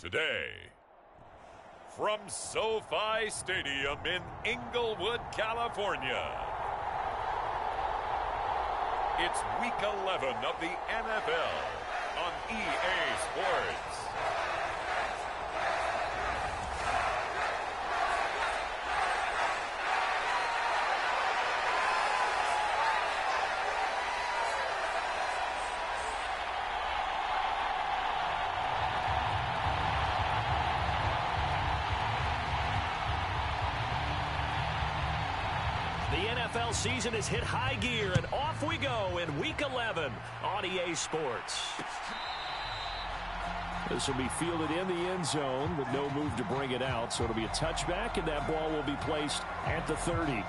today. From SoFi Stadium in Inglewood, California, it's Week 11 of the NFL on EA Sports. NFL season has hit high gear, and off we go in Week 11 on EA Sports. This will be fielded in the end zone with no move to bring it out, so it'll be a touchback, and that ball will be placed at the 30.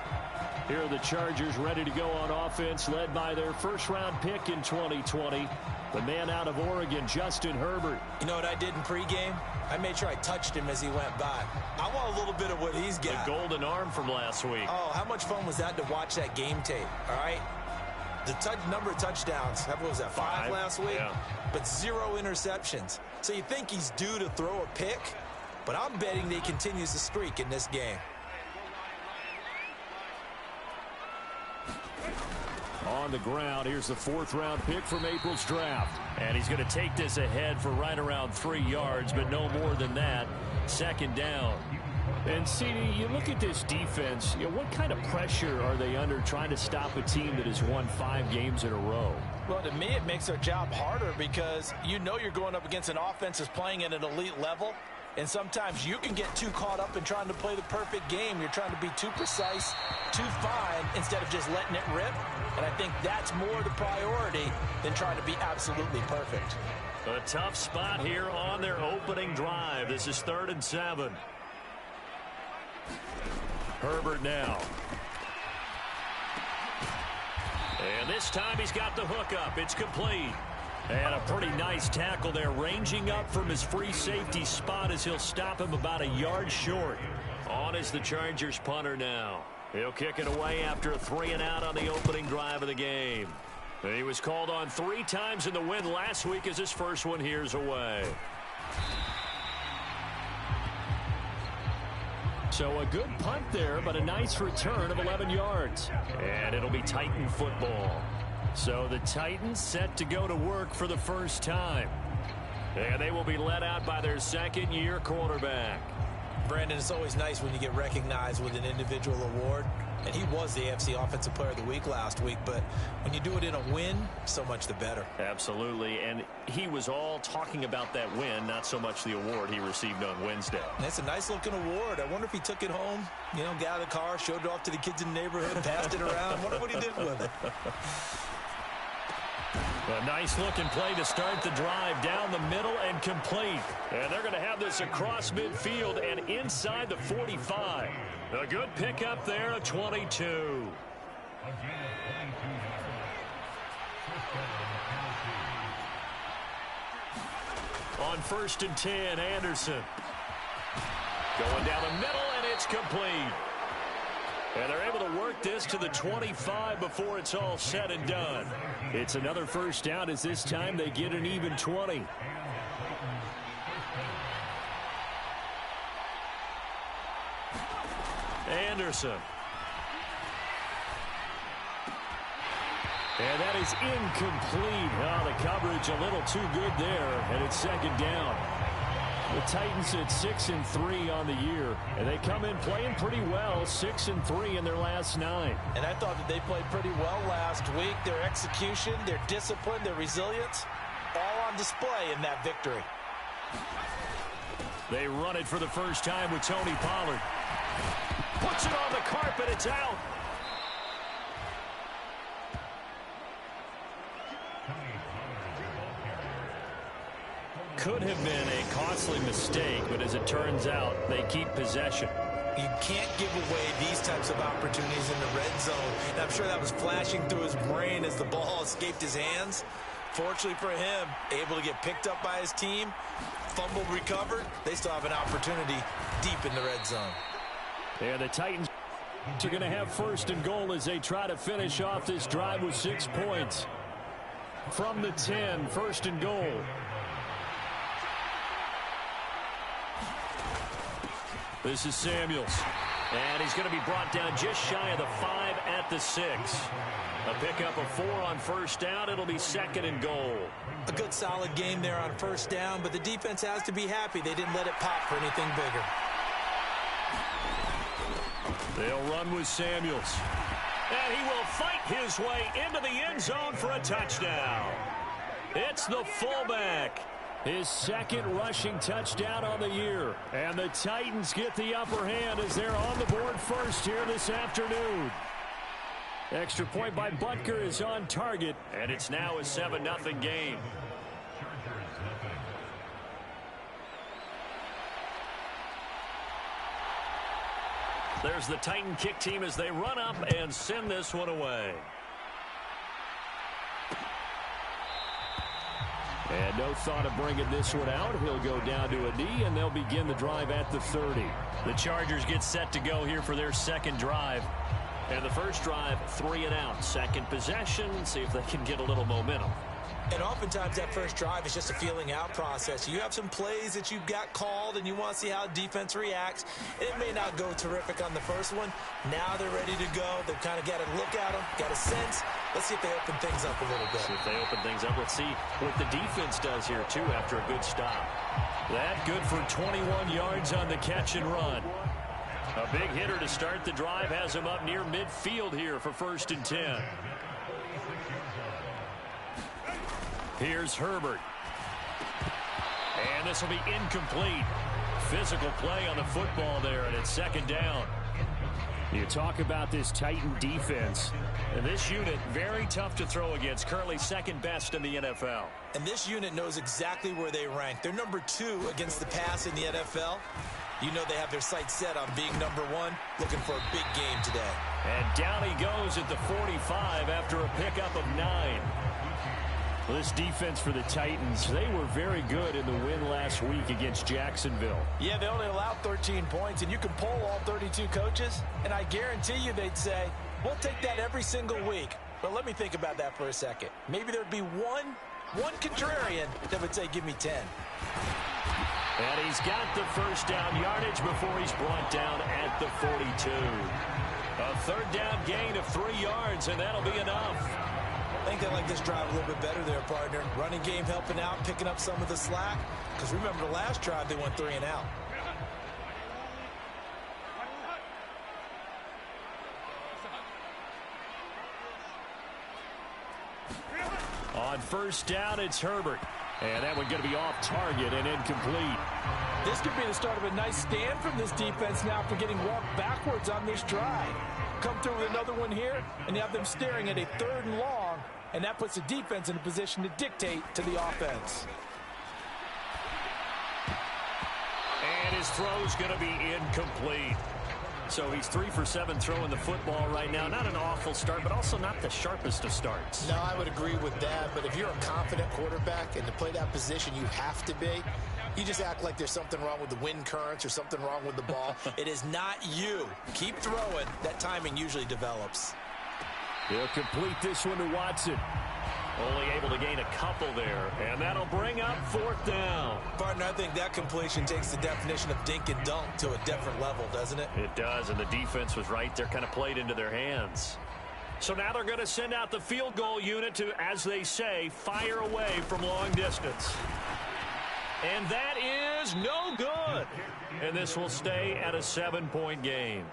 Here are the Chargers ready to go on offense, led by their first-round pick in 2020, the man out of Oregon, Justin Herbert. You know what I did in pregame? I made sure I touched him as he went by. I want a little bit of what he's got. The golden arm from last week. Oh, how much fun was that to watch that game tape, all right? The number of touchdowns, what was that, 5 last week? Yeah. But 0 interceptions. So you think he's due to throw a pick, but I'm betting that he continues the streak in this game. On the ground, here's the 4th-round pick from April's draft. And he's going to take this ahead for right around 3 yards, but no more than that. 2nd down. And, CD, you look at this defense, what kind of pressure are they under trying to stop a team that has won 5 games in a row? Well, to me, it makes their job harder because you know you're going up against an offense that's playing at an elite level. And sometimes you can get too caught up in trying to play the perfect game. You're trying to be too precise, too fine, instead of just letting it rip. And I think that's more the priority than trying to be absolutely perfect. A tough spot here on their opening drive. This is 3rd and 7. Herbert now. And this time he's got the hook up. It's complete. And a pretty nice tackle there, ranging up from his free safety spot as he'll stop him about a yard short. On is the Chargers punter now. He'll kick it away after a 3-and-out on the opening drive of the game. He was called on 3 times in the win last week as his first one here's away. So a good punt there, but a nice return of 11 yards. And it'll be Titan football. So the Titans set to go to work for the first time. And they will be led out by their 2nd-year quarterback. Brandon, it's always nice when you get recognized with an individual award. And he was the AFC Offensive Player of the Week last week. But when you do it in a win, so much the better. Absolutely. And he was all talking about that win, not so much the award he received on Wednesday. That's a nice-looking award. I wonder if he took it home, got out of the car, showed it off to the kids in the neighborhood, passed it around. I wonder what he did with it. A nice-looking play to start the drive down the middle and complete. And they're going to have this across midfield and inside the 45. A good pickup there of 22. On 1st and 10, Anderson. Going down the middle, and it's complete. And they're able to work this to the 25 before it's all said and done. It's another first down as this time they get an even 20. Anderson. And that is incomplete. Oh, the coverage a little too good there, and it's 2nd down. The Titans at 6-3 on the year, and they come in playing pretty well, 6-3 in their last 9. And I thought that they played pretty well last week. Their execution, their discipline, their resilience, all on display in that victory. They run it for the first time with Tony Pollard. Puts it on the carpet, it's out. Could have been a costly mistake, but as it turns out, they keep possession. You can't give away these types of opportunities in the red zone. And I'm sure that was flashing through his brain as the ball escaped his hands. Fortunately for him, able to get picked up by his team, fumbled, recovered. They still have an opportunity deep in the red zone. Yeah, the Titans are going to have 1st and goal as they try to finish off this drive with 6 points. From the 10, 1st and goal. This is Samuels. And he's going to be brought down just shy of the 5 at the 6. A pickup of 4 on first down. It'll be 2nd and goal. A good solid game there on first down, but the defense has to be happy they didn't let it pop for anything bigger. They'll run with Samuels. And he will fight his way into the end zone for a touchdown. It's the fullback. His 2nd rushing touchdown on the year. And the Titans get the upper hand as they're on the board first here this afternoon. Extra point by Butker is on target, and it's now a 7-0 game. There's the Titan kick team as they run up and send this one away. And no thought of bringing this one out. He'll go down to a knee, and they'll begin the drive at the 30. The Chargers get set to go here for their 2nd drive. And the first drive, 3 and out. 2nd possession, see if they can get a little momentum. And oftentimes that first drive is just a feeling out process. You have some plays that you've got called and you want to see how defense reacts. It may not go terrific on the first one. Now they're ready to go. They've kind of got to look at them, got a sense. Let's see if they open things up a little bit. See if they open things up. Let's see what the defense does here, too, after a good stop. That good for 21 yards on the catch and run. A big hitter to start the drive has him up near midfield here for 1st and 10. Here's Herbert. And this will be incomplete. Physical play on the football there, and it's 2nd down. You talk about this Titan defense. And this unit, very tough to throw against. Currently 2nd best in the NFL. And this unit knows exactly where they rank. They're number 2 against the pass in the NFL. You know they have their sights set on being number 1, looking for a big game today. And down he goes at the 45 after a pickup of 9. Well, this defense for the Titans, they were very good in the win last week against Jacksonville. Yeah, they only allowed 13 points, and you can poll all 32 coaches, and I guarantee you they'd say, we'll take that every single week. But let me think about that for a second. Maybe there'd be one contrarian that would say, give me 10. And he's got the first down yardage before he's brought down at the 42. A 3rd down gain of 3 yards, and that'll be enough. I think they like this drive a little bit better there, partner. Running game helping out, picking up some of the slack. Because remember the last drive, they went 3 and out. On first down, it's Herbert. And that one going to be off target and incomplete. This could be the start of a nice stand from this defense now for getting walked backwards on this drive. Come through with another one here, and you have them staring at a 3rd and long, and that puts the defense in a position to dictate to the offense. And his throw's going to be incomplete. So he's 3 for 7 throwing the football right now. Not an awful start, but also not the sharpest of starts. No, I would agree with that. But if you're a confident quarterback and to play that position, you have to be. You just act like there's something wrong with the wind currents or something wrong with the ball. It is not you. Keep throwing. That timing usually develops. He'll complete this one to Watson. Only able to gain a couple there, and that'll bring up 4th down. Partner, I think that completion takes the definition of dink and dunk to a different level, doesn't it? It does, and the defense was right there, kind of played into their hands. So now they're going to send out the field goal unit to, as they say, fire away from long distance. And that is no good. And this will stay at a 7-point game.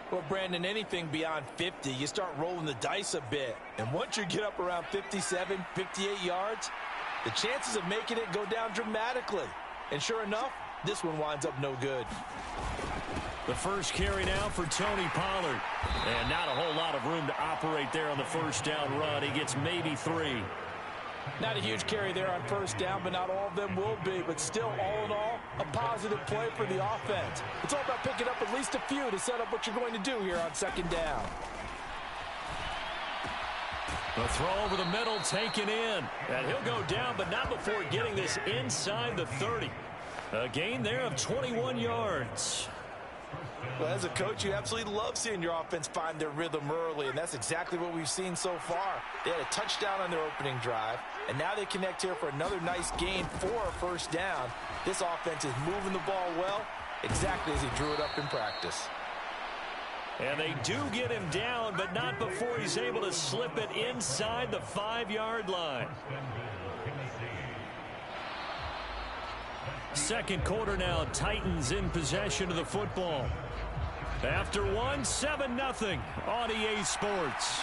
Well, Brandon, anything beyond 50, you start rolling the dice a bit. And once you get up around 57, 58 yards, the chances of making it go down dramatically. And sure enough, this one winds up no good. The first carry now for Tony Pollard. And not a whole lot of room to operate there on the first down run. He gets maybe 3. Not a huge carry there on first down, but not all of them will be. But still, all in all, a positive play for the offense. It's all about picking up at least a few to set up what you're going to do here on 2nd down. The throw over the middle taken in. And he'll go down, but not before getting this inside the 30. A gain there of 21 yards. Well, as a coach, you absolutely love seeing your offense find their rhythm early, and that's exactly what we've seen so far. They had a touchdown on their opening drive, and now they connect here for another nice gain for a first down. This offense is moving the ball well, exactly as he drew it up in practice. And they do get him down, but not before he's able to slip it inside the 5-yard line. Second quarter now, Titans in possession of the football. After one, 7-0 on EA Sports.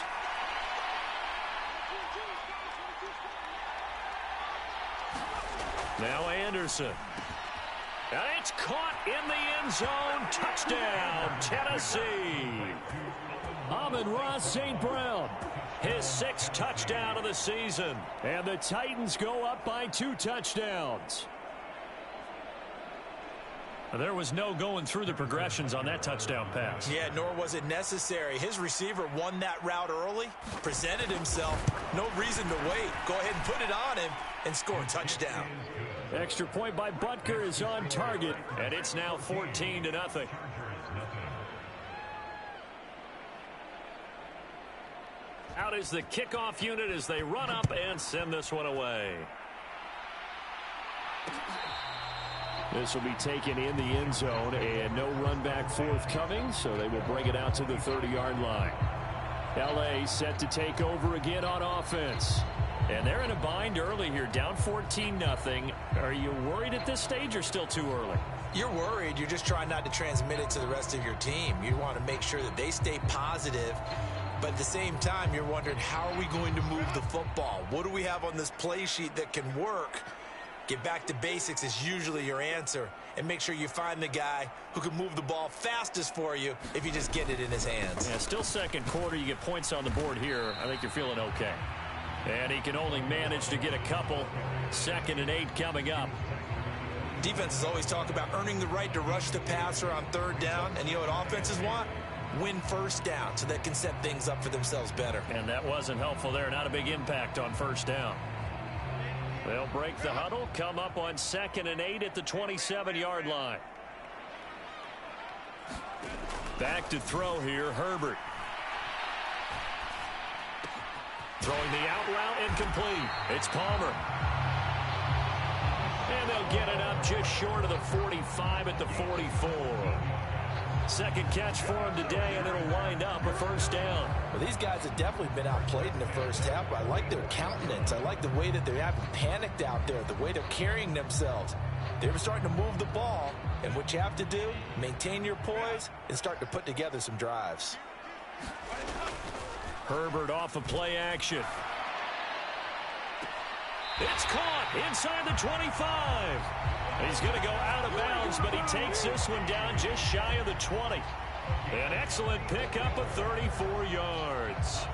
Now Anderson. And it's caught in the end zone. Touchdown, Tennessee. Amon-Ra St. Brown, his 6th touchdown of the season. And the Titans go up by 2 touchdowns. There was no going through the progressions on that touchdown pass. Yeah, nor was it necessary. His receiver won that route early, presented himself. No reason to wait. Go ahead and put it on him and score a touchdown. Extra point by Butker is on target, and it's now 14-0. Out is the kickoff unit as they run up and send this one away. This will be taken in the end zone, and no run back forthcoming, so they will bring it out to the 30-yard line. L.A. set to take over again on offense. And they're in a bind early here, down 14-0. Are you worried at this stage or still too early? You're worried. You're just trying not to transmit it to the rest of your team. You want to make sure that they stay positive. But at the same time, you're wondering, how are we going to move the football? What do we have on this play sheet that can work? Get back to basics is usually your answer. And make sure you find the guy who can move the ball fastest for you if you just get it in his hands. Yeah, still second quarter. You get points on the board here. I think you're feeling okay. And he can only manage to get a couple. 2nd and 8 coming up. Defenses always talk about earning the right to rush the passer on 3rd down. And you know what offenses want? Win first down so they can set things up for themselves better. And that wasn't helpful there. Not a big impact on 1st down. They'll break the huddle, come up on 2nd and 8 at the 27-yard line. Back to throw here, Herbert. Throwing the out route incomplete. It's Palmer. And they'll get it up just short of the 45 at the 44. 2nd catch for him today, and it'll wind up a 1st down. Well, these guys have definitely been outplayed in the first half, but I like their countenance. I like the way that they haven't panicked out there, the way they're carrying themselves. They're starting to move the ball, and what you have to do, maintain your poise and start to put together some drives. Herbert off of play action. It's caught inside the 25. He's going to go out of bounds, but he takes this one down just shy of the 20. An excellent pickup of 34 yards.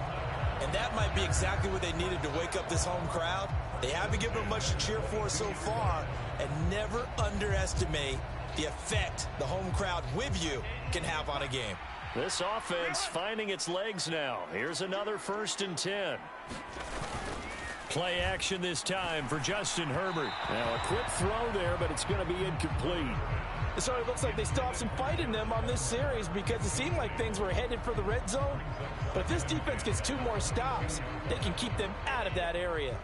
And that might be exactly what they needed to wake up this home crowd. They haven't given them much to cheer for so far, and never underestimate the effect the home crowd with you can have on a game. This offense finding its legs now. Here's another 1st and 10. Play action this time for Justin Herbert. Now a quick throw there, but it's going to be incomplete. So it looks like they still have some fight in them on this series because it seemed like things were headed for the red zone. But if this defense gets 2 more stops, they can keep them out of that area.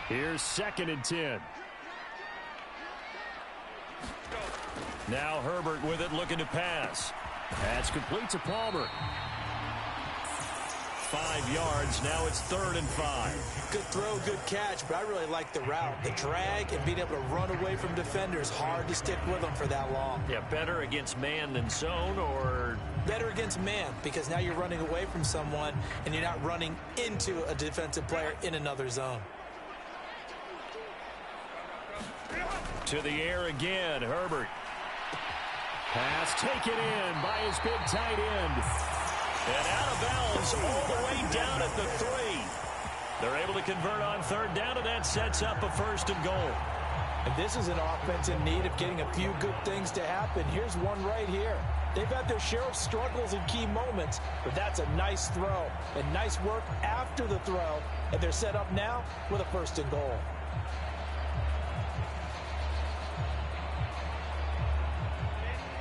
Here's 2nd and 10. Now Herbert with it, looking to pass. That's complete to Palmer. 5 yards. Now it's 3rd and 5. Good throw, good catch, but I really like the route. The drag and being able to run away from defenders. Hard to stick with them for that long. Yeah, better against man than zone, or? Better against man, because now you're running away from someone and you're not running into a defensive player in another zone. To the air again, Herbert. Pass taken in by his big tight end. And out of bounds all the way down at the 3. They're able to convert on 3rd down, and that sets up a 1st and goal. And this is an offense in need of getting a few good things to happen. Here's one right here. They've had their share of struggles in key moments, but that's a nice throw and nice work after the throw. And they're set up now with a 1st and goal.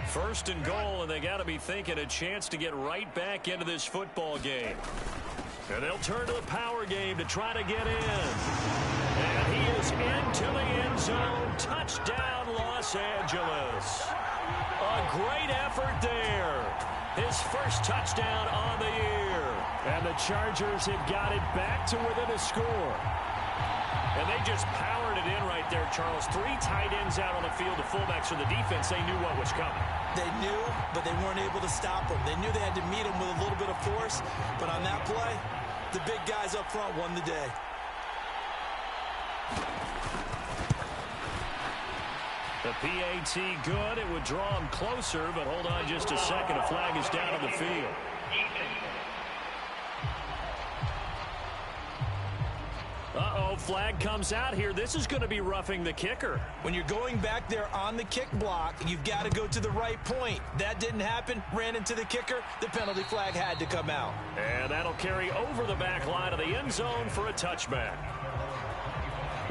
First and goal, and they got to be thinking a chance to get right back into this football game. And they'll turn to the power game to try to get in. And he is into the end zone. Touchdown, Los Angeles. A great effort there. His first touchdown on the year. And the Chargers have got it back to within a score. And they just powered it in right there, Charles. 3 tight ends out on the field. The fullbacks for the defense, they knew what was coming. They knew, but they weren't able to stop him. They knew they had to meet him with a little bit of force. But on that play, the big guys up front won the day. The PAT good. It would draw him closer, but hold on just a second. A flag is down on the field. Uh-oh, flag comes out here. This is going to be roughing the kicker. When you're going back there on the kick block, you've got to go to the right point. That didn't happen. Ran into the kicker. The penalty flag had to come out. And that'll carry over the back line of the end zone for a touchback.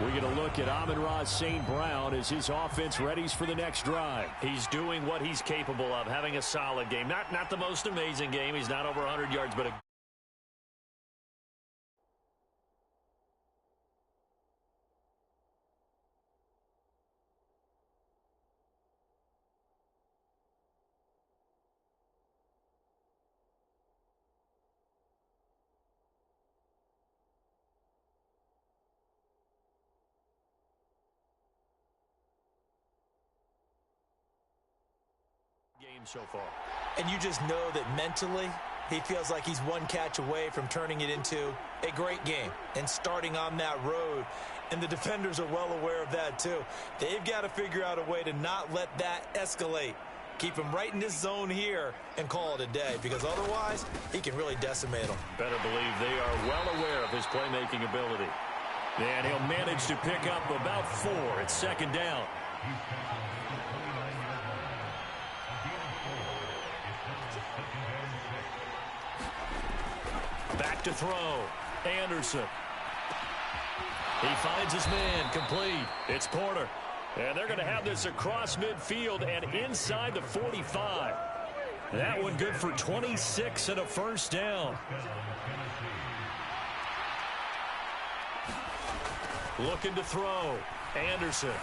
We get a look at Amon-Ra St. Brown as his offense readies for the next drive. He's doing what he's capable of, having a solid game. Not the most amazing game. He's not over 100 yards, but a game so far. And you just know that mentally, he feels like he's one catch away from turning it into a great game and starting on that road. And the defenders are well aware of that, too. They've got to figure out a way to not let that escalate. Keep him right in this zone here and call it a day, because otherwise, he can really decimate them. Better believe they are well aware of his playmaking ability. And he'll manage to pick up about 4. It's second down. Back to throw. Anderson. He finds his man. Complete. It's Porter. And they're going to have this across midfield and inside the 45. That one good for 26 and a first down. Looking to throw. Anderson.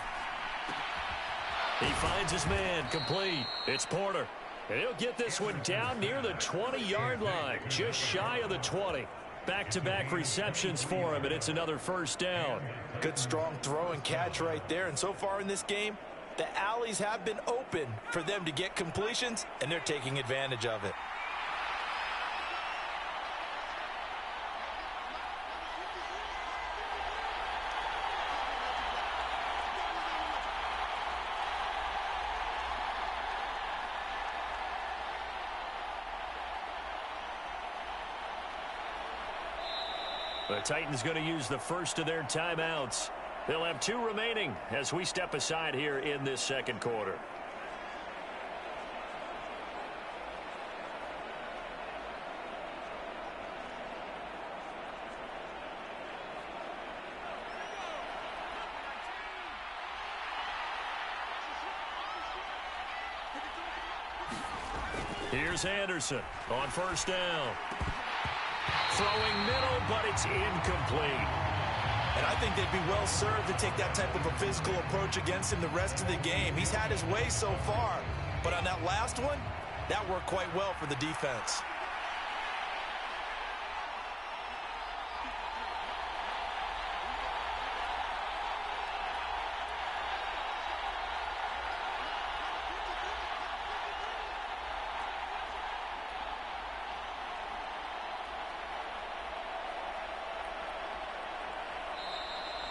He finds his man. Complete. It's Porter. And he'll get this one down near the 20-yard line, just shy of the 20. Back-to-back receptions for him, and it's another first down. Good, strong throw and catch right there. And so far in this game, the alleys have been open for them to get completions, and they're taking advantage of it. The Titans going to use the first of their timeouts. They'll have 2 remaining as we step aside here in this second quarter. Here's Anderson on first down. Throwing middle, but it's incomplete. And I think they'd be well served to take that type of a physical approach against him the rest of the game. He's had his way so far, but on that last one, that worked quite well for the defense.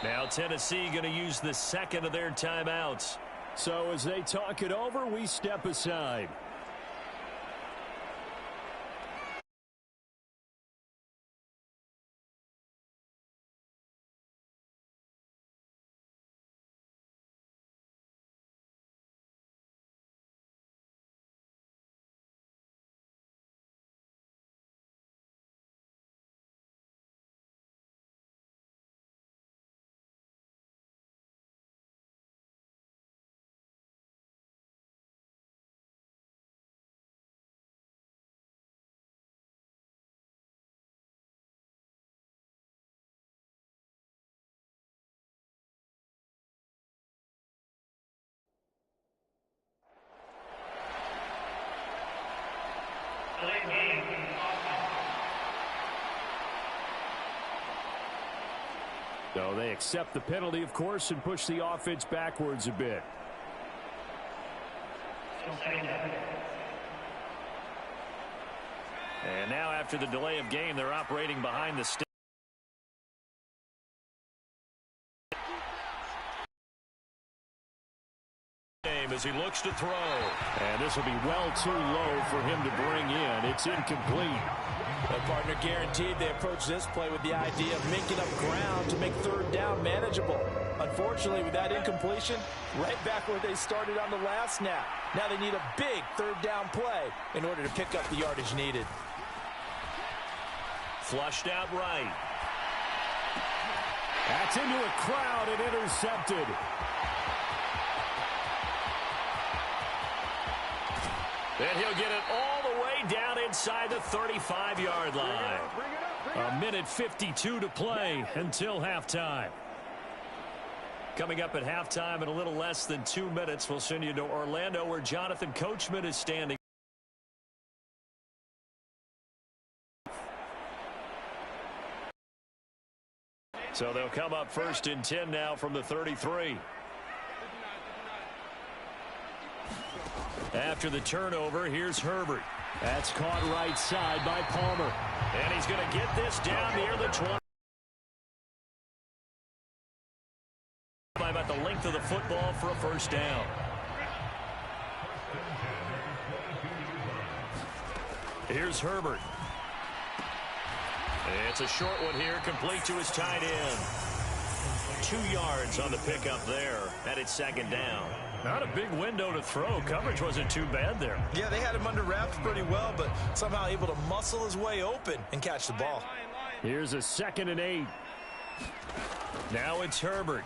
Now Tennessee going to use the second of their timeouts. So as they talk it over, we step aside. So they accept the penalty, of course, and push the offense backwards a bit. And now after the delay of game, they're operating behind the stick. As he looks to throw. And this will be well too low for him to bring in. It's incomplete. The partner guaranteed they approach this play with the idea of making up ground to make third down manageable. Unfortunately, with that incompletion, right back where they started on the last snap. Now they need a big third down play in order to pick up the yardage needed. Flushed out right. That's into a crowd and intercepted. And he'll get it all the way down inside the 35-yard line. A minute 52 to play until halftime. Coming up at halftime in a little less than 2 minutes, we'll send you to Orlando where Jonathan Coachman is standing. So they'll come up 1st and 10 now from the 33. After the turnover, here's Herbert. That's caught right side by Palmer. And he's going to get this down near the 20. By about the length of the football for a first down. Here's Herbert. It's a short one here, complete to his tight end. 2 yards on the pickup there, and it's 2nd down. Not a big window to throw. Coverage wasn't too bad there. Yeah, they had him under wraps pretty well, but somehow able to muscle his way open and catch the ball. Here's a 2nd and 8. Now it's Herbert.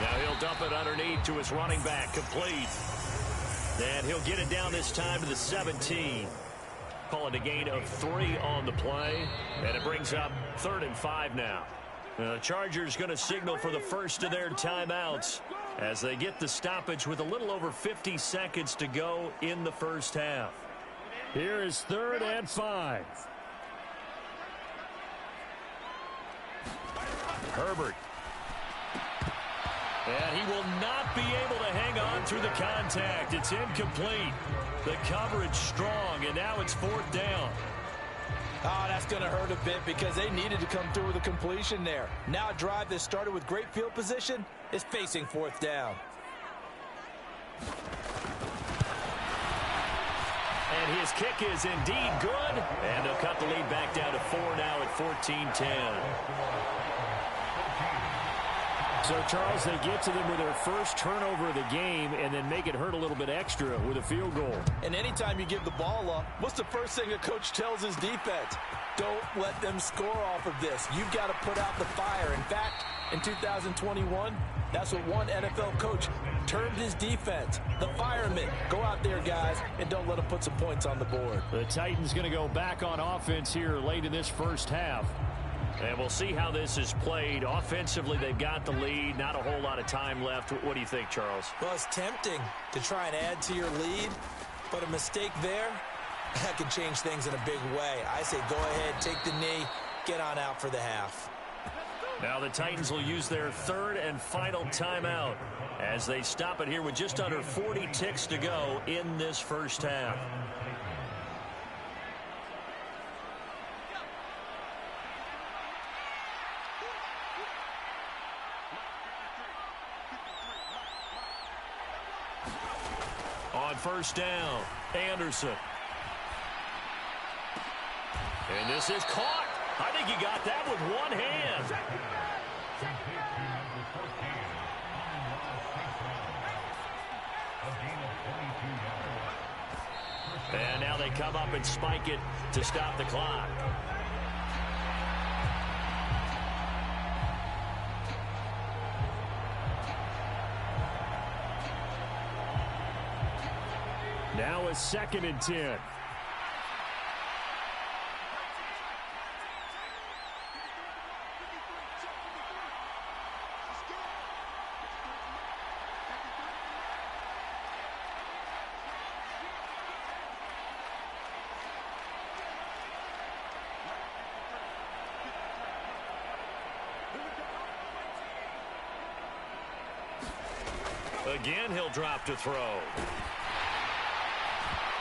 Now he'll dump it underneath to his running back, complete. And he'll get it down this time to the 17. Call it a gain of 3 on the play, and it brings up 3rd and 5 now. The Chargers going to signal for the first of their timeouts as they get the stoppage with a little over 50 seconds to go in the first half. Here is 3rd and 5. Herbert. And he will not be able to hang on through the contact. It's incomplete. The coverage strong, and now it's 4th down. Oh, that's going to hurt a bit because they needed to come through with a completion there. Now a drive that started with great field position is facing 4th down. And his kick is indeed good. And they'll cut the lead back down to 4 now at 14-10. So, Charles, they get to them with their first turnover of the game and then make it hurt a little bit extra with a field goal. And anytime you give the ball up, what's the first thing a coach tells his defense? Don't let them score off of this. You've got to put out the fire. In fact, in 2021, that's what one NFL coach termed his defense. The firemen. Go out there, guys, and don't let them put some points on the board. The Titans going to go back on offense here late in this first half. And we'll see how this is played. Offensively, they've got the lead. Not a whole lot of time left. What do you think, Charles? Well, it's tempting to try and add to your lead, but a mistake there, that can change things in a big way. I say go ahead, take the knee, get on out for the half. Now the Titans will use their 3rd and final timeout as they stop it here with just under 40 ticks to go in this first half. On first down, Anderson. And this is caught. I think he got that with one hand. And now they come up and spike it to stop the clock. Now a 2nd and 10. Again, he'll drop to throw.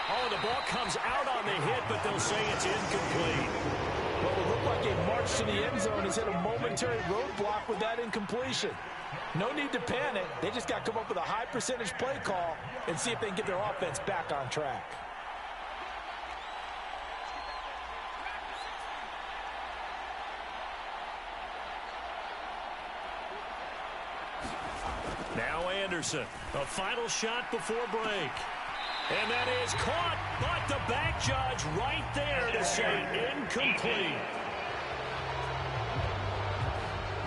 Oh, the ball comes out on the hit, but they'll say it's incomplete. Well, it looked like a march to the end zone has hit a momentary roadblock with that incompletion. No need to panic. They just got to come up with a high percentage play call and see if they can get their offense back on track. Now Anderson, a final shot before break. And that is caught, but the back judge right there to say incomplete.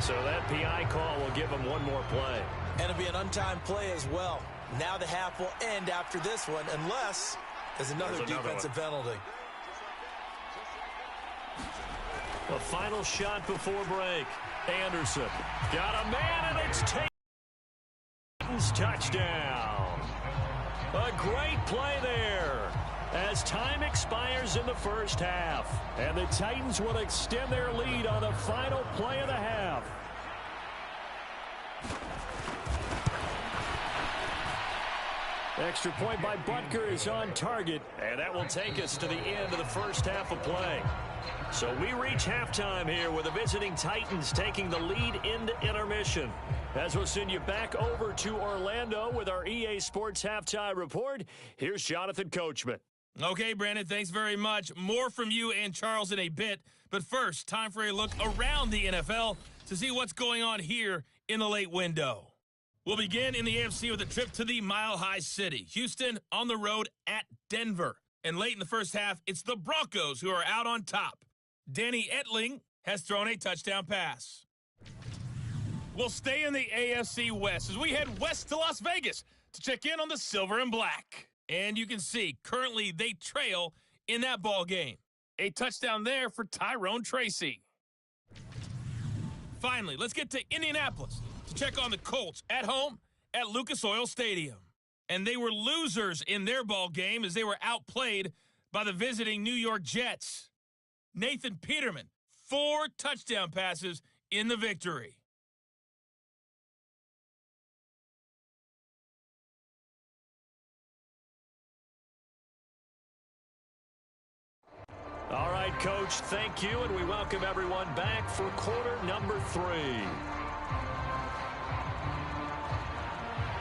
So that PI call will give him one more play. And it'll be an untimed play as well. Now the half will end after this one, unless there's another defensive penalty. A final shot before break. Anderson got a man, and it's Titans touchdown. A great play there as time expires in the first half. And the Titans will extend their lead on the final play of the half. Extra point by Butker is on target, and that will take us to the end of the first half of play. So we reach halftime here with the visiting Titans taking the lead into intermission. As we'll send you back over to Orlando with our EA Sports Halftime Report, here's Jonathan Coachman. Okay, Brandon, thanks very much. More from you and Charles in a bit. But first, time for a look around the NFL to see what's going on here in the late window. We'll begin in the AFC with a trip to the Mile High City. Houston on the road at Denver. And late in the first half, it's the Broncos who are out on top. Danny Etling has thrown a touchdown pass. We'll stay in the AFC West as we head west to Las Vegas to check in on the Silver and Black. And you can see, currently they trail in that ball game. A touchdown there for Tyrone Tracy. Finally, let's get to Indianapolis to check on the Colts at home at Lucas Oil Stadium. And they were losers in their ball game as they were outplayed by the visiting New York Jets. Nathan Peterman, 4 touchdown passes in the victory. All right, Coach, thank you, and we welcome everyone back for quarter number 3.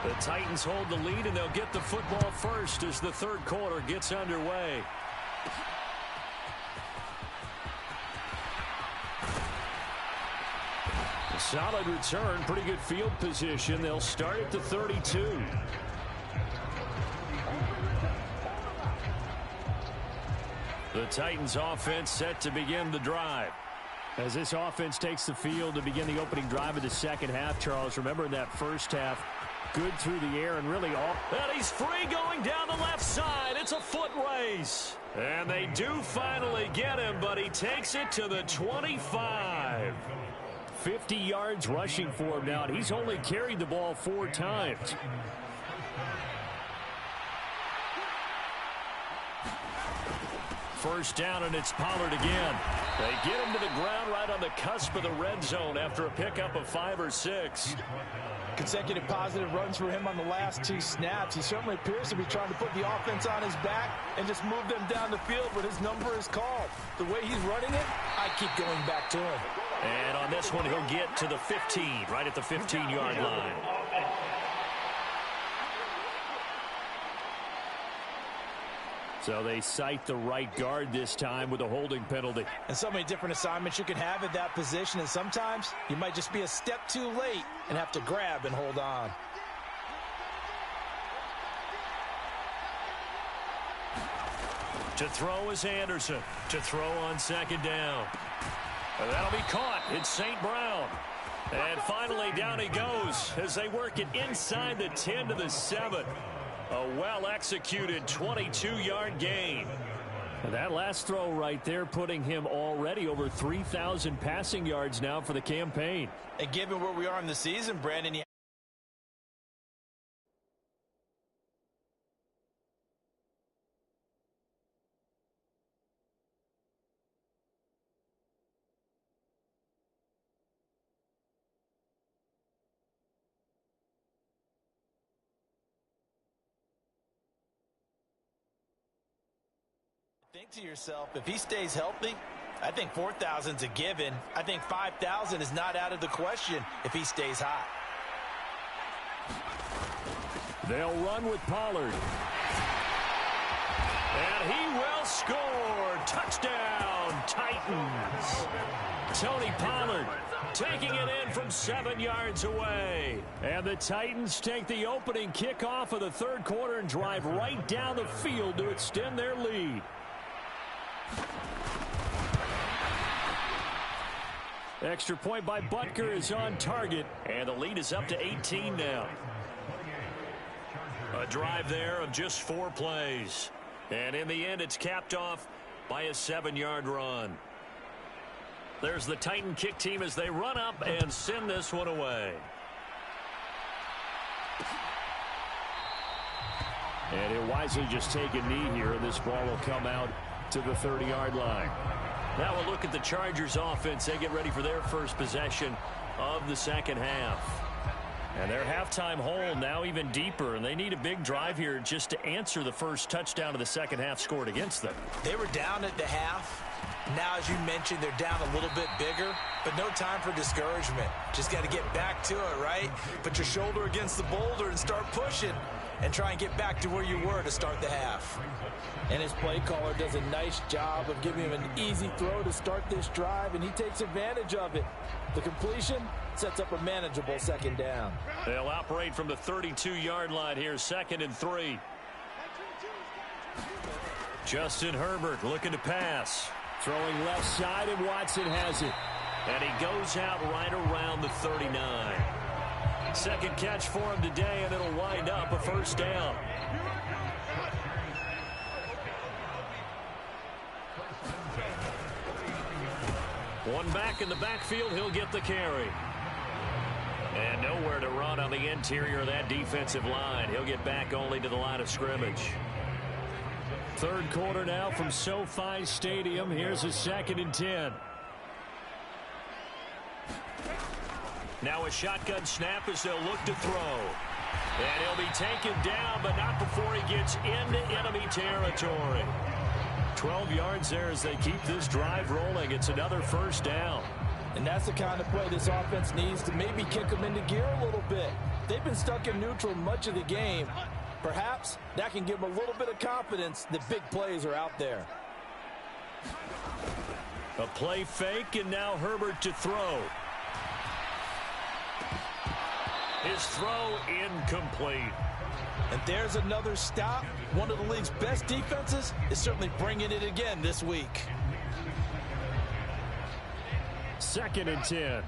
The Titans hold the lead, and they'll get the football first as the third quarter gets underway. A solid return, pretty good field position. They'll start at the 32. The Titans offense set to begin the drive. As this offense takes the field to begin the opening drive of the second half, Charles, remember in that first half, good through the air and really all. And he's free going down the left side. It's a foot race. And they do finally get him, but he takes it to the 25. 50 yards rushing for him now, and he's only carried the ball 4 times. First down, and it's Pollard again. They get him to the ground right on the cusp of the red zone after a pickup of 5 or 6. Consecutive positive runs for him on the last 2 snaps. He certainly appears to be trying to put the offense on his back and just move them down the field when his number is called. The way he's running it, I keep going back to him. And on this one, he'll get to the 15, right at the 15-yard line. So they cite the right guard this time with a holding penalty. And so many different assignments you can have at that position, and sometimes you might just be a step too late and have to grab and hold on. To throw is Anderson. To throw on second down. And that'll be caught. It's St. Brown. And finally down he goes as they work it inside the 10 to the 7. A well-executed 22-yard gain. And that last throw right there putting him already over 3,000 passing yards now for the campaign. And given where we are in the season, Brandon, Think to yourself, if he stays healthy, I think 4,000's a given. I think 5,000 is not out of the question if he stays hot. They'll run with Pollard. And he will score. Touchdown, Titans. Tony Pollard taking it in from 7 yards away. And the Titans take the opening kickoff of the third quarter and drive right down the field to extend their lead. Extra point by Butker is on target, and the lead is up to 18 now. A drive there of just 4 plays. And in the end, it's capped off by a 7-yard run. There's the Titan kick team as they run up and send this one away. And he'll wisely just take a knee here, and this ball will come out to the 30-yard line. Now we'll look at the Chargers offense. They get ready for their first possession of the second half. And their halftime hole now even deeper, and they need a big drive here just to answer the first touchdown of the second half scored against them. They were down at the half. Now, as you mentioned, they're down a little bit bigger, but no time for discouragement. Just got to get back to it, right? Put your shoulder against the boulder and start pushing and try and get back to where you were to start the half. And his play caller does a nice job of giving him an easy throw to start this drive, and he takes advantage of it. The completion sets up a manageable second down. They'll operate from the 32-yard line here, 2nd and 3. Justin Herbert looking to pass. Throwing left side, and Watson has it. And he goes out right around the 39. Second catch for him today, and it'll wind up a first down. One back in the backfield, he'll get the carry. And nowhere to run on the interior of that defensive line. He'll get back only to the line of scrimmage. Third quarter now from SoFi Stadium. Here's a 2nd and 10. Now a shotgun snap as they'll look to throw. And he'll be taken down, but not before he gets into enemy territory. 12 yards there as they keep this drive rolling. It's another first down. And that's the kind of play this offense needs to maybe kick them into gear a little bit. They've been stuck in neutral much of the game. Perhaps that can give them a little bit of confidence that big plays are out there. A play fake, and now Herbert to throw. His throw incomplete. And there's another stop. One of the league's best defenses is certainly bringing it again this week. 2nd and 10.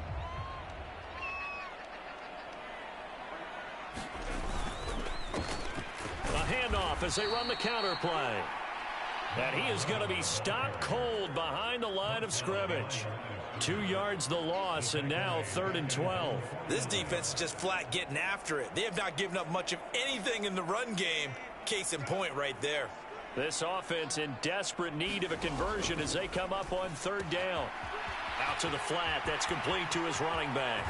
A handoff as they run the counter play. And he is going to be stopped cold behind the line of scrimmage. 2 yards the loss, and now 3rd and 12. This defense is just flat getting after it. They have not given up much of anything in the run game. Case in point right there. This offense in desperate need of a conversion as they come up on 3rd down. Out to the flat. That's complete to his running back.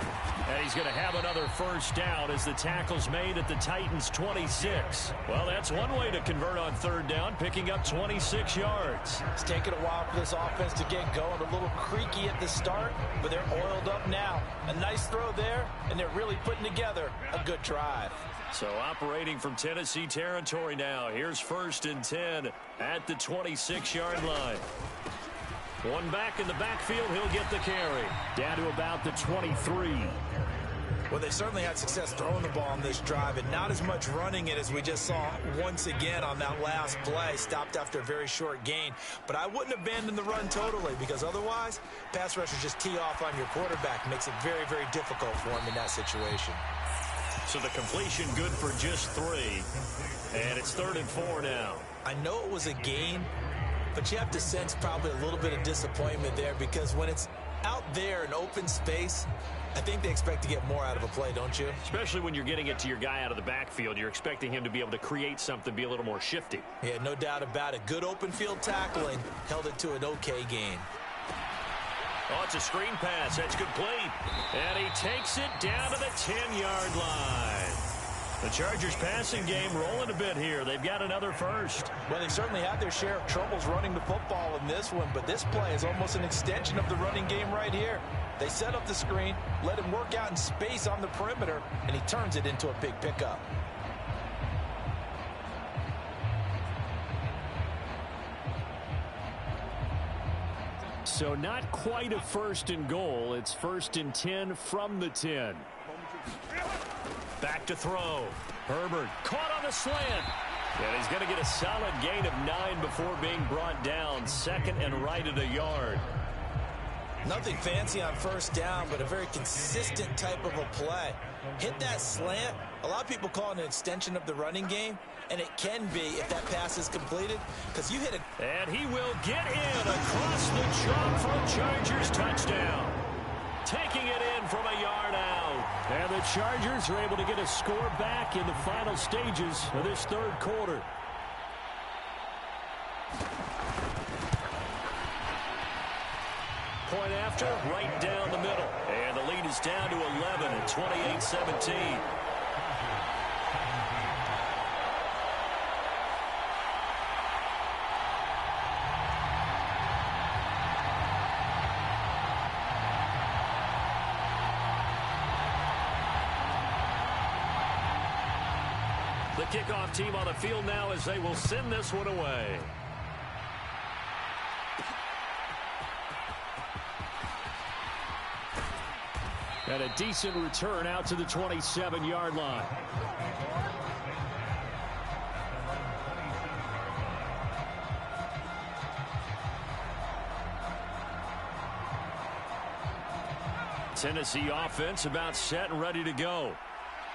And he's going to have another first down as the tackle's made at the Titans' 26. Well, that's one way to convert on 3rd down, picking up 26 yards. It's taken a while for this offense to get going. A little creaky at the start, but they're oiled up now. A nice throw there, and they're really putting together a good drive. So operating from Tennessee territory now. Here's 1st and 10 at the 26-yard line. One back in the backfield, he'll get the carry. Down to about the 23. Well, they certainly had success throwing the ball on this drive, and not as much running it as we just saw once again on that last play. Stopped after a very short gain. But I wouldn't abandon the run totally, because otherwise, pass rushers just tee off on your quarterback. Makes it very, very difficult for him in that situation. So the completion good for just 3. And it's 3rd and 4 now. I know it was a gain, but you have to sense probably a little bit of disappointment there, because when it's out there in open space, I think they expect to get more out of a play, don't you? Especially when you're getting it to your guy out of the backfield. You're expecting him to be able to create something, be a little more shifty. Yeah, no doubt about it. Good open field tackling held it to an okay gain. Oh, it's a screen pass. That's complete. And he takes it down to the 10-yard line. The Chargers passing game rolling a bit here. They've got another first. Well, they certainly had their share of troubles running the football in this one, but this play is almost an extension of the running game right here. They set up the screen, let him work out in space on the perimeter, and he turns it into a big pickup. So not quite a first and goal. It's first and 10 from the 10. Back to throw. Herbert caught on the slant. And he's going to get a solid gain of 9 before being brought down. Second and right at a yard. Nothing fancy on first down, but a very consistent type of a play. Hit that slant. A lot of people call it an extension of the running game, and it can be if that pass is completed, because you hit it. And he will get in across the chalk for a Chargers touchdown. Taking it in from a yard out. And the Chargers are able to get a score back in the final stages of this third quarter. Point after, right down the middle. And the lead is down to 11 at 28-17. The kickoff team on the field now as they will send this one away. And a decent return out to the 27-yard line. Tennessee offense about set and ready to go.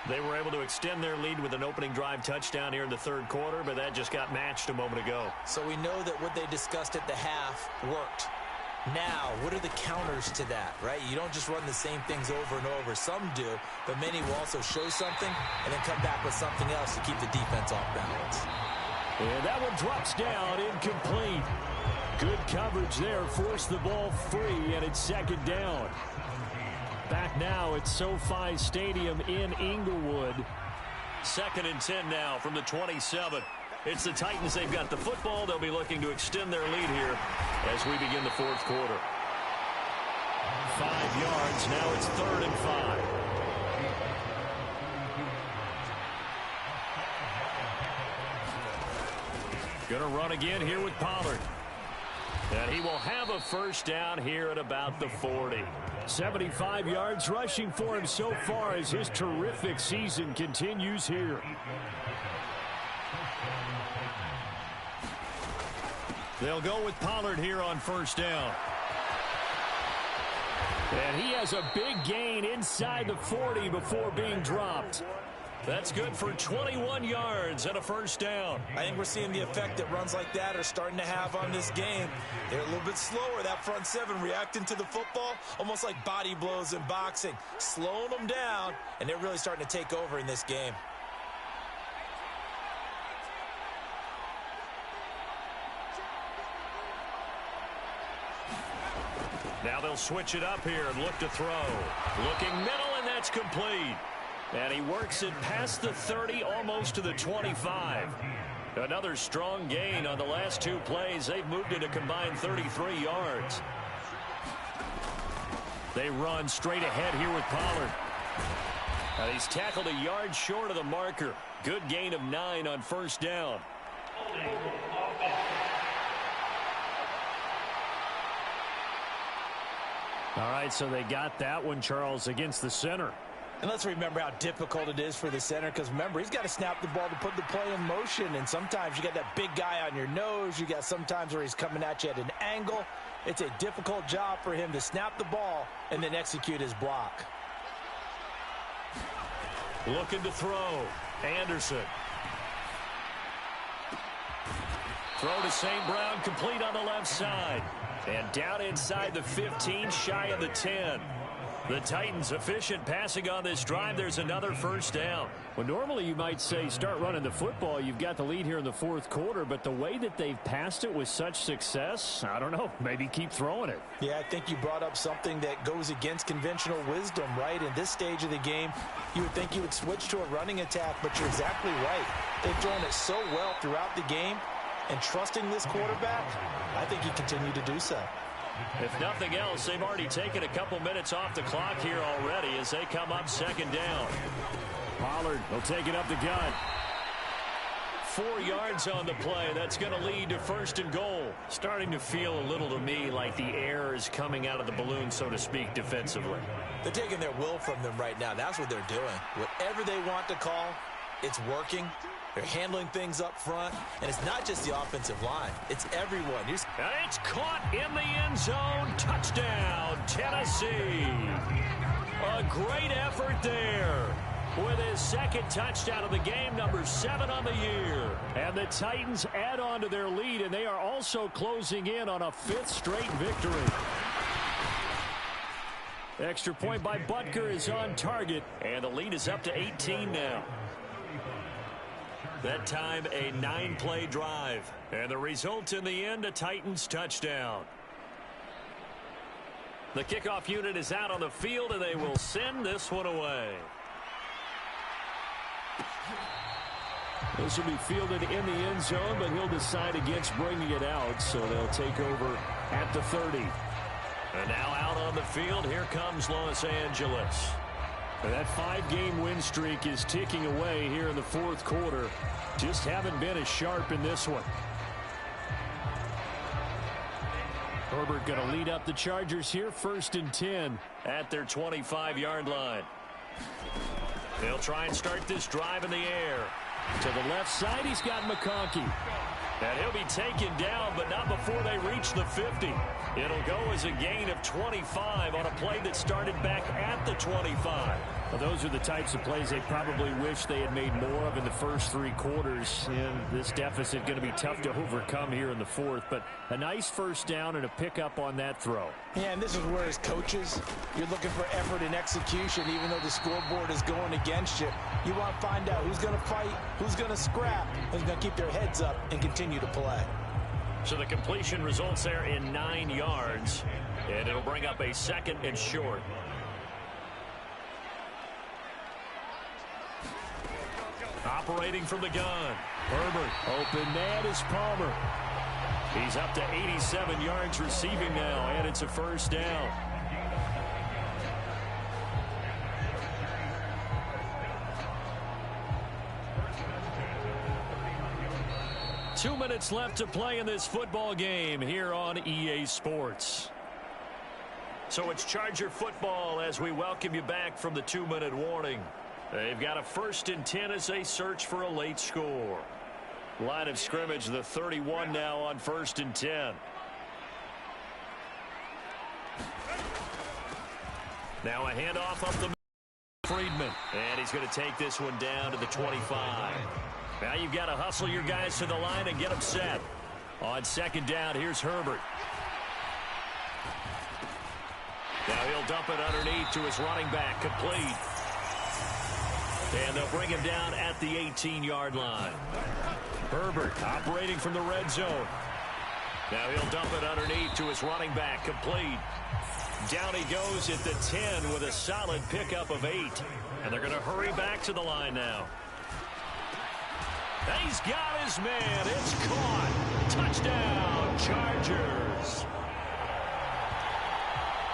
They were able to extend their lead with an opening drive touchdown here in the third quarter, but that just got matched a moment ago. So we know that what they discussed at the half worked. Now, what are the counters to that, right? You don't just run the same things over and over. Some do, but many will also show something and then come back with something else to keep the defense off balance. And that one drops down, incomplete. Good coverage there, forced the ball free, and it's second down. Back now at SoFi Stadium in Inglewood. Second and 10 now from the 27. It's the Titans. They've got the football. They'll be looking to extend their lead here as we begin the fourth quarter. 5 yards. Now it's 3rd and 5. Gonna run again here with Pollard. And he will have a first down here at about the 40. 75 yards rushing for him so far as his terrific season continues here. They'll go with Pollard here on first down. And he has a big gain inside the 40 before being dropped. That's good for 21 yards and a first down. I think we're seeing the effect that runs like that are starting to have on this game. They're a little bit slower, that front seven, reacting to the football, almost like body blows in boxing, slowing them down, and they're really starting to take over in this game. Now they'll switch it up here and look to throw. Looking middle, and that's complete. And he works it past the 30, almost to the 25. Another strong gain on the last 2 plays. They've moved it a combined 33 yards. They run straight ahead here with Pollard. And he's tackled a yard short of the marker. Good gain of 9 on first down. All right, so they got that one, Charles, against the center. And let's remember how difficult it is for the center, because remember, he's got to snap the ball to put the play in motion, and sometimes you got that big guy on your nose. You got sometimes where he's coming at you at an angle. It's a difficult job for him to snap the ball and then execute his block. Looking to throw. Anderson. Throw to St. Brown, complete on the left side. And down inside the 15, shy of the 10. The Titans efficient passing on this drive. There's another first down. Well, normally you might say start running the football. You've got the lead here in the fourth quarter, but the way that they've passed it with such success, I don't know, maybe keep throwing it. Yeah, I think you brought up something that goes against conventional wisdom, right? In this stage of the game, you would think you would switch to a running attack, but you're exactly right. They've thrown it so well throughout the game, and trusting this quarterback, I think you continue to do so. If nothing else, they've already taken a couple minutes off the clock here already as they come up second down. Pollard will take it up the gut. 4 yards on the play. That's going to lead to first and goal. Starting to feel a little to me like the air is coming out of the balloon, so to speak, defensively. They're taking their will from them right now. That's what they're doing. Whatever they want to call, it's working. They're handling things up front, and it's not just the offensive line. It's everyone. It's caught in the end zone. Touchdown, Tennessee. A great effort there with his second touchdown of the game, number 7 on the year. And the Titans add on to their lead, and they are also closing in on a 5th straight victory. Extra point by Butker is on target, and the lead is up to 18 now. That time, a 9-play drive. And the result in the end, a Titans touchdown. The kickoff unit is out on the field, and they will send this one away. This will be fielded in the end zone, but he'll decide against bringing it out, so they'll take over at the 30. And now out on the field, here comes Los Angeles. And that 5-game win streak is ticking away here in the fourth quarter. Just haven't been as sharp in this one. Herbert going to lead up the Chargers here, 1st and 10. At their 25-yard line. They'll try and start this drive in the air. To the left side, he's got McConkey. And he'll be taken down, but not before they reach the 50. It'll go as a gain of 25 on a play that started back at the 25. Well, those are the types of plays they probably wish they had made more of in the first 3 quarters. And this deficit going to be tough to overcome here in the fourth. But a nice first down and a pickup on that throw. Yeah, and this is where as coaches, you're looking for effort and execution, even though the scoreboard is going against you. You want to find out who's going to fight, who's going to scrap, who's going to keep their heads up and continue to play. So the completion results there in 9 yards, and it'll bring up a 2nd and short. Operating from the gun. Herbert, open man is Palmer. He's up to 87 yards receiving now, and it's a first down. Two minutes left to play in this football game here on EA Sports. So it's Charger football as we welcome you back from the 2-minute warning. They've got a 1st and 10 as they search for a late score. Line of scrimmage, the 31 now on 1st and 10. Now a handoff up the Friedman. And he's going to take this one down to the 25. Now you've got to hustle your guys to the line and get them set. On 2nd down, here's Herbert. Now he'll dump it underneath to his running back, complete. And they'll bring him down at the 18-yard line. Herbert operating from the red zone. Now he'll dump it underneath to his running back, complete. Down he goes at the 10 with a solid pickup of 8. And they're going to hurry back to the line now. He's got his man. It's caught. Touchdown, Chargers.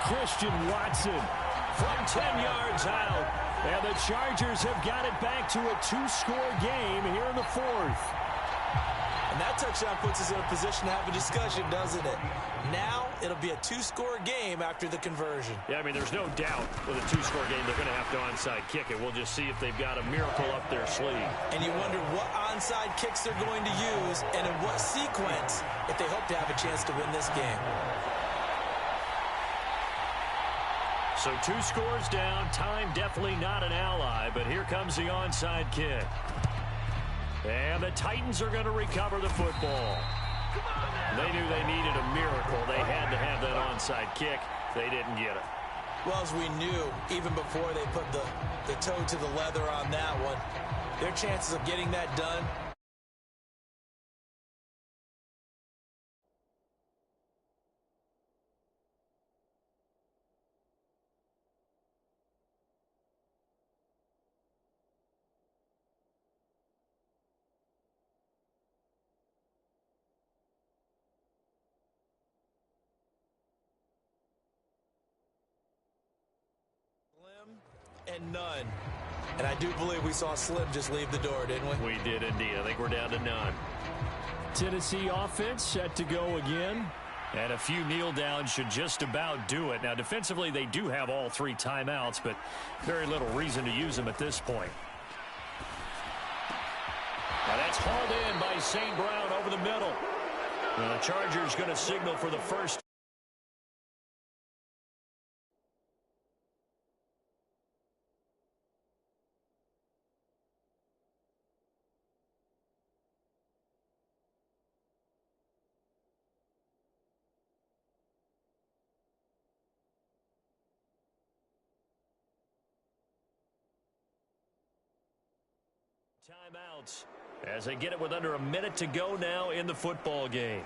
Christian Watson from 10 yards out. And the Chargers have got it back to a 2-score game here in the fourth. And that touchdown puts us in a position to have a discussion, doesn't it? Now it'll be a 2-score game after the conversion. Yeah, I mean, there's no doubt with a 2-score game they're going to have to onside kick it. We'll just see if they've got a miracle up their sleeve. And you wonder what onside kicks they're going to use and in what sequence if they hope to have a chance to win this game. So 2 scores down. Time definitely not an ally, but here comes the onside kick. And the Titans are going to recover the football. They knew they needed a miracle. They had to have that onside kick. They didn't get it. Well, as we knew, even before they put the toe to the leather on that one, their chances of getting that done. And none. And I do believe we saw Slim just leave the door, didn't we? We did indeed. I think we're down to none. Tennessee offense set to go again. And a few kneel downs should just about do it. Now, defensively, they do have all 3 timeouts, but very little reason to use them at this point. Now that's hauled in by St. Brown over the middle. Now, the Chargers going to signal for the first. Timeouts as they get it with under a minute to go now in the football game.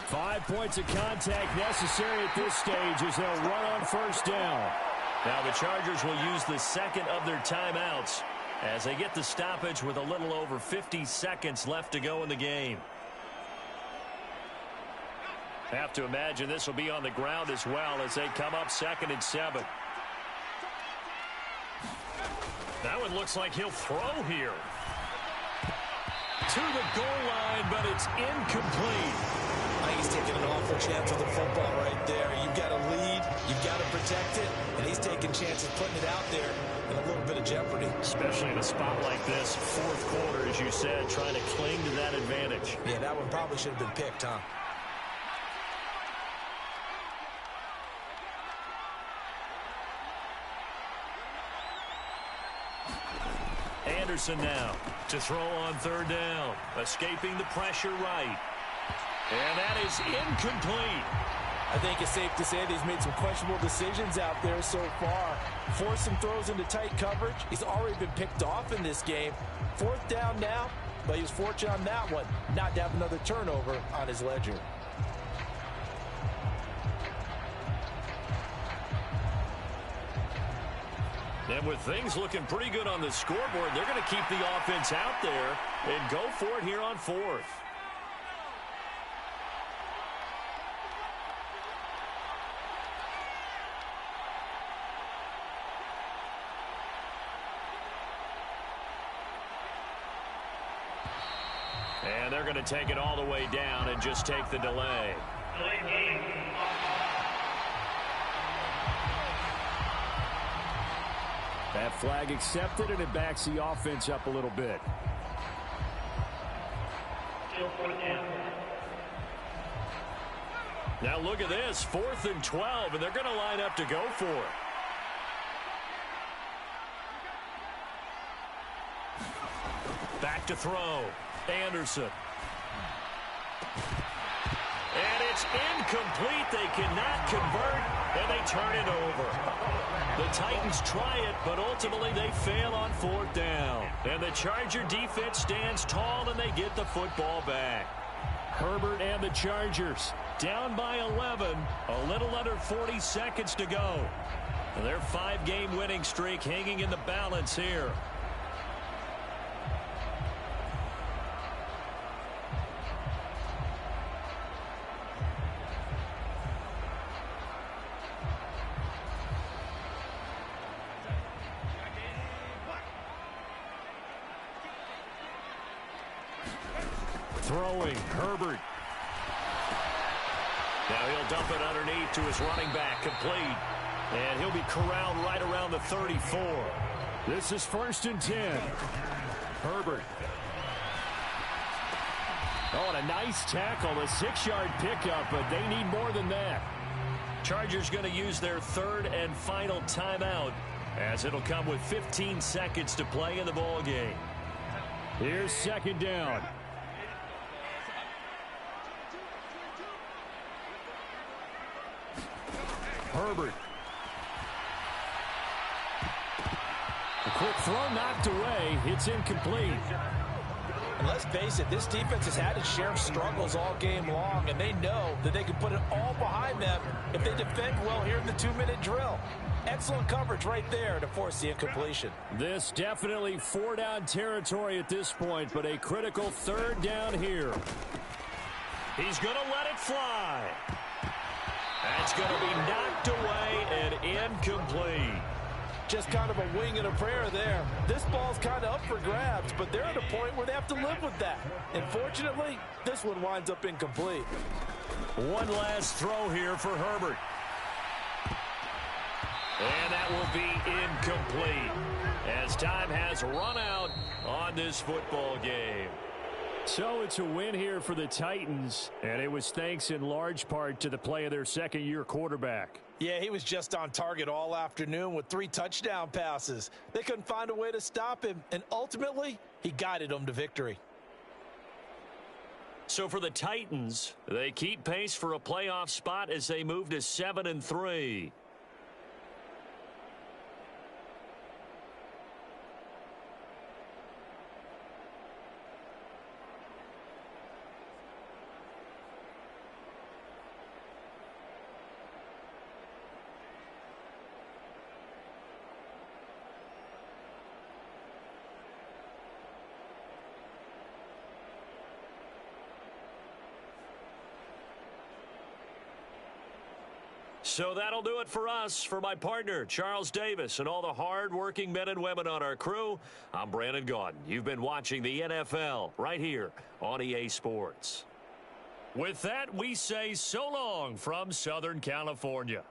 Five points of contact necessary at this stage as they'll run on first down. Now the Chargers will use the second of their timeouts as they get the stoppage with a little over 50 seconds left to go in the game. Have to imagine this will be on the ground as well as they come up 2nd and 7. That one looks like he'll throw here. To the goal line, but it's incomplete. I think he's taking an awful chance with the football right there. You've got to lead, you've got to protect it, and he's taking chances putting it out there in a little bit of jeopardy. Especially in a spot like this, 4th quarter, as you said, trying to cling to that advantage. Yeah, that one probably should have been picked, huh? Anderson now to throw on 3rd down, escaping the pressure right. And that is incomplete. I think it's safe to say that he's made some questionable decisions out there so far. Forced some throws into tight coverage. He's already been picked off in this game. 4th down now, but he was fortunate on that one not to have another turnover on his ledger. And with things looking pretty good on the scoreboard, they're going to keep the offense out there and go for it here on 4th. And they're going to take it all the way down and just take the delay. That flag accepted, and it backs the offense up a little bit. Now look at this, 4th and 12, and they're going to line up to go for it. Back to throw. Anderson. And it's incomplete. They cannot convert, and they turn it over. The Titans try it, but ultimately they fail on 4th down. And the Charger defense stands tall, and they get the football back. Herbert and the Chargers down by 11. A little under 40 seconds to go. And their 5-game winning streak hanging in the balance here. Throwing, Herbert. Now he'll dump it underneath to his running back, complete. And he'll be corralled right around the 34. This is 1st and 10. Herbert. Oh, and a nice tackle, a 6-yard pickup, but they need more than that. Chargers going to use their third and final timeout, as it'll come with 15 seconds to play in the ball game. Here's second down. Herbert. A quick throw knocked away. It's incomplete. And let's face it, this defense has had its share of struggles all game long, and they know that they can put it all behind them if they defend well here in the 2-minute drill. Excellent coverage right there to force the incompletion. This definitely 4-down territory at this point, but a critical third down here. He's going to let it fly. That's going to be knocked away and incomplete. Just kind of a wing and a prayer there. This ball's kind of up for grabs, but they're at a point where they have to live with that. Unfortunately, this one winds up incomplete. One last throw here for Herbert. And that will be incomplete as time has run out on this football game. So it's a win here for the Titans, and it was thanks in large part to the play of their second-year quarterback. Yeah, he was just on target all afternoon with 3 touchdown passes. They couldn't find a way to stop him, and ultimately, he guided them to victory. So for the Titans, they keep pace for a playoff spot as they move to 7-3. So that'll do it for us. For my partner, Charles Davis, and all the hard-working men and women on our crew, I'm Brandon Gaudin. You've been watching the NFL right here on EA Sports. With that, we say so long from Southern California.